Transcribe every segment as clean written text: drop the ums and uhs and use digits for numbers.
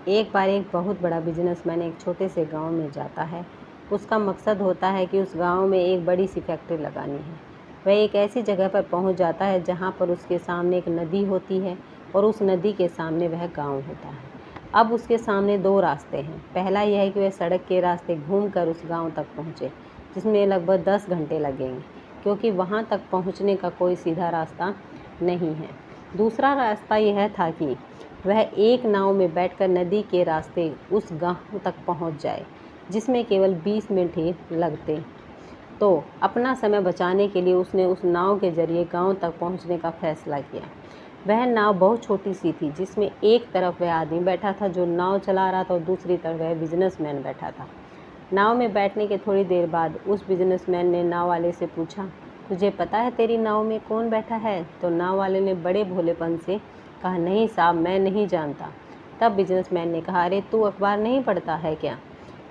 एक बार एक बहुत बड़ा बिजनेसमैन एक छोटे से गांव में जाता है। उसका मकसद होता है कि उस गांव में एक बड़ी सी फैक्ट्री लगानी है। वह एक ऐसी जगह पर पहुंच जाता है जहां पर उसके सामने एक नदी होती है और उस नदी के सामने वह गांव होता है। अब उसके सामने दो रास्ते हैं। पहला यह है कि वह सड़क के रास्ते घूमकर उस गांव तक पहुँचे, जिसमें लगभग 10 घंटे लगेंगे, क्योंकि वहां तक पहुँचने का कोई सीधा रास्ता नहीं है। दूसरा रास्ता यह था कि वह एक नाव में बैठकर नदी के रास्ते उस गांव तक पहुंच जाए, जिसमें केवल 20 मिनट ही लगते। तो अपना समय बचाने के लिए उसने उस नाव के जरिए गांव तक पहुंचने का फैसला किया। वह नाव बहुत छोटी सी थी, जिसमें एक तरफ वह आदमी बैठा था जो नाव चला रहा था और दूसरी तरफ वह बिजनेसमैन बैठा था। नाव में बैठने के थोड़ी देर बाद उस बिजनेसमैन ने नाव वाले से पूछा, तुझे पता है तेरी नाव में कौन बैठा है? तो नाव वाले ने बड़े भोलेपन से कहा, नहीं साहब, मैं नहीं जानता। तब बिजनेसमैन ने कहा, अरे तू अखबार नहीं पढ़ता है क्या?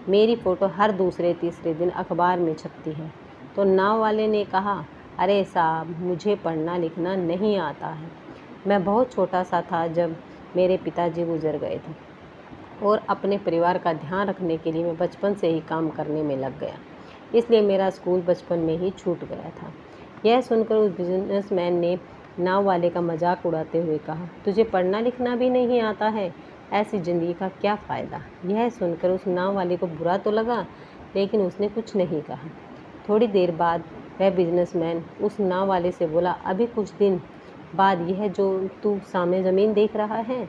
मेरी फ़ोटो हर दूसरे तीसरे दिन अखबार में छपती है। तो नाव वाले ने कहा, अरे साहब, मुझे पढ़ना लिखना नहीं आता है। मैं बहुत छोटा सा था जब मेरे पिताजी गुजर गए थे और अपने परिवार का ध्यान रखने के लिए मैं बचपन से ही काम करने में लग गया, इसलिए मेरा स्कूल बचपन में ही छूट गया था। यह सुनकर उस बिजनेसमैन ने नाव वाले का मजाक उड़ाते हुए कहा, तुझे पढ़ना लिखना भी नहीं आता है, ऐसी ज़िंदगी का क्या फ़ायदा? यह सुनकर उस नाव वाले को बुरा तो लगा, लेकिन उसने कुछ नहीं कहा। थोड़ी देर बाद वह बिजनेसमैन उस नाव वाले से बोला, अभी कुछ दिन बाद यह जो तू सामने ज़मीन देख रहा है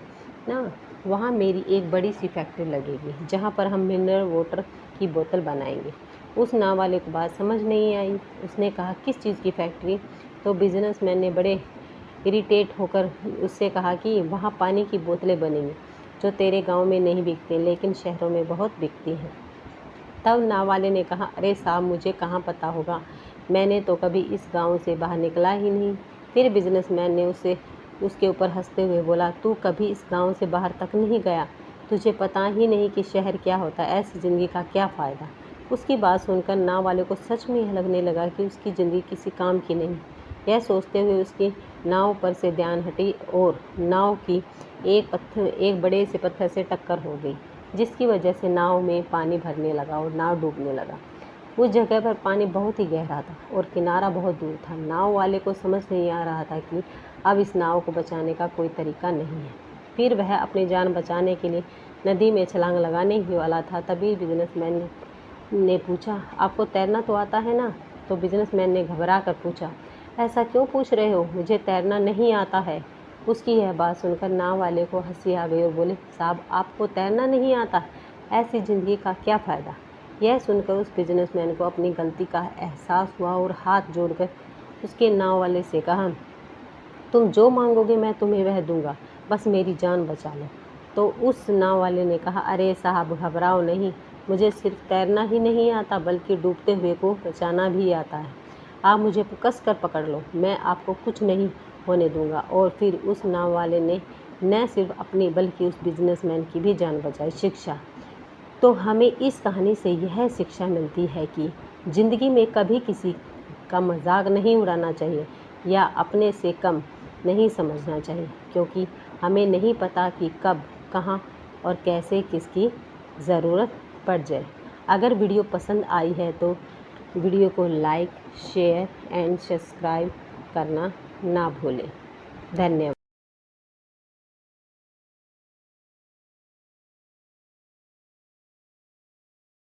ना, वहाँ मेरी एक बड़ी सी फैक्ट्री लगेगी, जहाँ पर हम मिनरल वाटर की बोतल बनाएंगे। उस नाव वाले को बात समझ नहीं आई। उसने कहा, किस चीज़ की फैक्ट्री? तो बिजनेसमैन ने बड़े इरिटेट होकर उससे कहा कि वहाँ पानी की बोतलें बनेंगी, जो तेरे गांव में नहीं बिकती लेकिन शहरों में बहुत बिकती हैं। तब नाव वाले ने कहा, अरे साहब, मुझे कहाँ पता होगा, मैंने तो कभी इस गांव से बाहर निकला ही नहीं। फिर बिजनेसमैन ने उसके ऊपर हंसते हुए बोला, तू कभी इस गांव से बाहर तक नहीं गया, तुझे पता ही नहीं कि शहर क्या होता है, ऐसी ज़िंदगी का क्या फ़ायदा? उसकी बात सुनकर नाव वाले को सच में यह लगने लगा कि उसकी ज़िंदगी किसी काम की नहीं। यह सोचते हुए उसकी नाव पर से ध्यान हटी और नाव की एक बड़े से पत्थर से टक्कर हो गई, जिसकी वजह से नाव में पानी भरने लगा और नाव डूबने लगा। उस जगह पर पानी बहुत ही गहरा था और किनारा बहुत दूर था। नाव वाले को समझ नहीं आ रहा था कि अब इस नाव को बचाने का कोई तरीका नहीं है। फिर वह अपनी जान बचाने के लिए नदी में छलांग लगाने ही वाला था। तभी बिजनेसमैन ने पूछा, आपको तैरना तो आता है ना? तो बिजनेसमैन ने घबरा कर पूछा, ऐसा क्यों पूछ रहे हो, मुझे तैरना नहीं आता है। उसकी यह बात सुनकर नाव वाले को हंसी आ गई और बोले, साहब, आपको तैरना नहीं आता, ऐसी ज़िंदगी का क्या फ़ायदा? यह सुनकर उस बिजनेसमैन को अपनी गलती का एहसास हुआ और हाथ जोड़कर उसके नाव वाले से कहा, तुम जो मांगोगे मैं तुम्हें वह दूंगा, बस मेरी जान बचा लो। तो उस नाव वाले ने कहा, अरे साहब, घबराओ नहीं, मुझे सिर्फ तैरना ही नहीं आता बल्कि डूबते हुए को बचाना भी आता है। आप मुझे कस कर पकड़ लो, मैं आपको कुछ नहीं होने दूंगा। और फिर उस नाव वाले ने न सिर्फ अपनी बल्कि उस बिजनेसमैन की भी जान बचाई। शिक्षा। तो हमें इस कहानी से यह शिक्षा मिलती है कि ज़िंदगी में कभी किसी का मजाक नहीं उड़ाना चाहिए या अपने से कम नहीं समझना चाहिए, क्योंकि हमें नहीं पता कि कब, कहाँ और कैसे किसकी ज़रूरत पड़ जाए। अगर वीडियो पसंद आई है तो वीडियो को लाइक, शेयर एंड सब्सक्राइब करना ना भूलें। धन्यवाद।